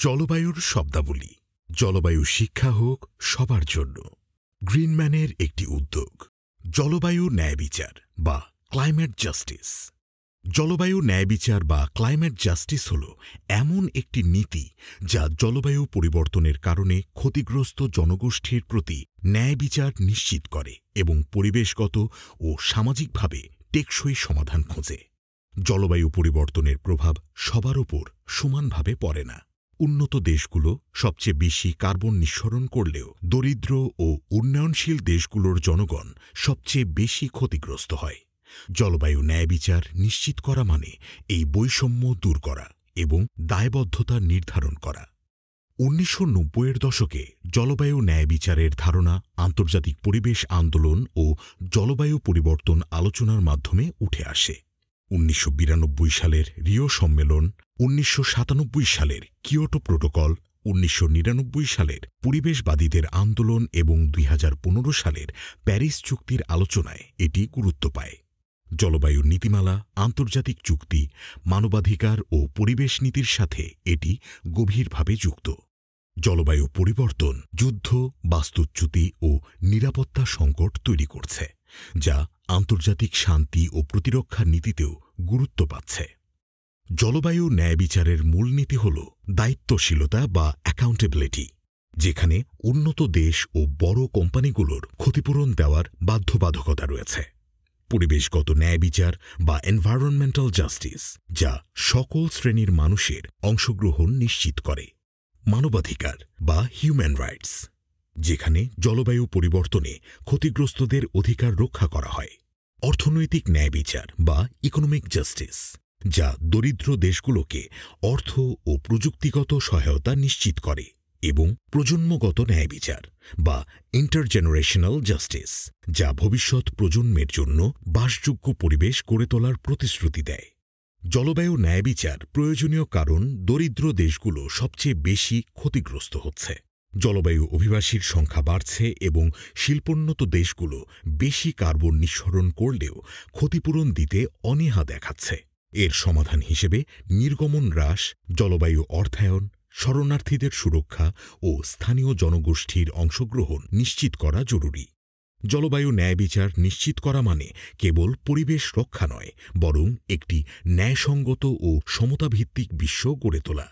জলবায়ুর শব্দাবলী। জলবায়ু শিক্ষা হোক সবার জন্য। গ্রিনম্যানের একটি উদ্যোগ। জলবায়ু ন্যায়বিচার বা ক্লাইমেট জাস্টিস। জলবায়ু ন্যায়বিচার বা ক্লাইমেট জাস্টিস হল এমন একটি নীতি যা জলবায়ু পরিবর্তনের কারণে ক্ষতিগ্রস্ত জনগোষ্ঠীর প্রতি ন্যায়বিচার নিশ্চিত করে এবং পরিবেশগত ও সামাজিকভাবে টেকসই সমাধান খোঁজে। জলবায়ু পরিবর্তনের প্রভাব সবার ওপর সমানভাবে পড়ে না। উন্নত দেশগুলো সবচেয়ে বেশি কার্বন নিঃসরণ করলেও দরিদ্র ও উন্নয়নশীল দেশগুলোর জনগণ সবচেয়ে বেশি ক্ষতিগ্রস্ত হয়। জলবায়ু ন্যায়বিচার নিশ্চিত করা মানে এই বৈষম্য দূর করা এবং দায়বদ্ধতা নির্ধারণ করা। ১৯৯০-এর দশকে জলবায়ু ন্যায়বিচারের ধারণা আন্তর্জাতিক পরিবেশ আন্দোলন ও জলবায়ু পরিবর্তন আলোচনার মাধ্যমে উঠে আসে। ১৯৯২ সালের রিও সম্মেলন, ১৯৯৭ সালের কিয়োটো প্রোটোকল, ১৯৯৯ সালের পরিবেশবাদীদের আন্দোলন এবং ২০১৫ সালের প্যারিস চুক্তির আলোচনায় এটি গুরুত্ব পায়। জলবায়ু নীতিমালা, আন্তর্জাতিক চুক্তি, মানবাধিকার ও পরিবেশ নীতির সাথে এটি গভীরভাবে যুক্ত। জলবায়ু পরিবর্তন যুদ্ধ, বাস্তুচ্যুতি ও নিরাপত্তা সংকট তৈরি করছে, যা আন্তর্জাতিক শান্তি ও প্রতিরক্ষা নীতিতেও গুরুত্ব পাচ্ছে। জলবায়ু ন্যায়বিচারের মূলনীতি হল দায়িত্বশীলতা বা অ্যাকাউন্টেবিলিটি, যেখানে উন্নত দেশ ও বড় কোম্পানিগুলোর ক্ষতিপূরণ দেওয়ার বাধ্যবাধকতা রয়েছে। পরিবেশগত ন্যায়বিচার বা এনভায়রনমেন্টাল জাস্টিস, যা সকল শ্রেণীর মানুষের অংশগ্রহণ নিশ্চিত করে। মানবাধিকার বা হিউম্যান রাইটস, যেখানে জলবায়ু পরিবর্তনে ক্ষতিগ্রস্তদের অধিকার রক্ষা করা হয়। অর্থনৈতিক ন্যায়বিচার বা ইকোনমিক জাস্টিস, যা দরিদ্র দেশগুলোকে অর্থ ও প্রযুক্তিগত সহায়তা নিশ্চিত করে। এবং প্রজন্মগত ন্যায়বিচার বা ইন্টারজেনারেশনাল জাস্টিস, যা ভবিষ্যৎ প্রজন্মের জন্য বাসযোগ্য পরিবেশ গড়ে তোলার প্রতিশ্রুতি দেয়। জলবায়ু ন্যায়বিচার প্রয়োজনীয় কারণ দরিদ্র দেশগুলো সবচেয়ে বেশি ক্ষতিগ্রস্ত হচ্ছে। জলবায়ু অভিবাসীর সংখ্যা বাড়ছে এবং শিল্পোন্নত দেশগুলো বেশি কার্বন নিঃসরণ করলেও ক্ষতিপূরণ দিতে অনীহা দেখাচ্ছে। এর সমাধান হিসেবে নির্গমন হ্রাস, জলবায়ু অর্থায়ন, শরণার্থীদের সুরক্ষা ও স্থানীয় জনগোষ্ঠীর অংশগ্রহণ নিশ্চিত করা জরুরি। জলবায়ু ন্যায়বিচার নিশ্চিত করা মানে কেবল পরিবেশ রক্ষা নয়, বরং একটি ন্যায়সঙ্গত ও সমতাভিত্তিক বিশ্ব গড়ে তোলা।